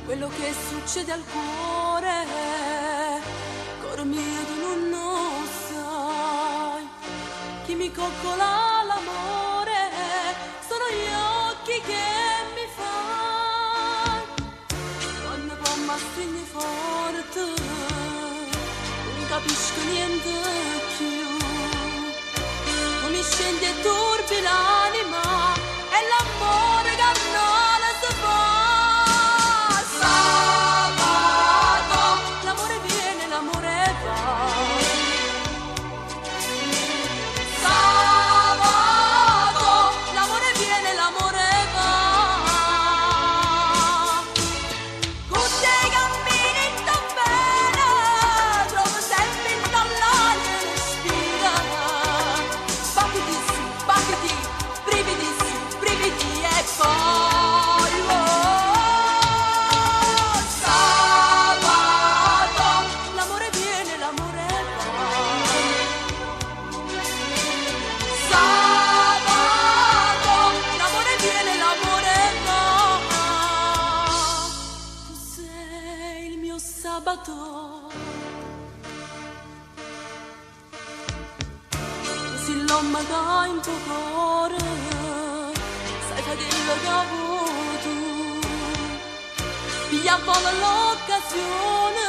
quello che succede al cuore, cor mio tu non lo sai. Chi mi coccola l'amore sono gli occhi che mi fai. Quando poi mi stringi forte non capisco niente più. Tu mi scendi e turbi l'anima e l'amore che non si fa. Sabato, l'amore viene, l'amore va. Sabato, l'amore viene, l'amore va. Con te cammini sta bene, trovo sempre in l'aria respira. Battiti su, battiti, brividi su, brividi e poi sabato, l'amore viene, l'amore va. Sabato, l'amore viene, l'amore va. Tu sei il mio sabato, così l'omma che in tuo cuore sai fa quello che vuoi tu. Piglia a volo l'occasione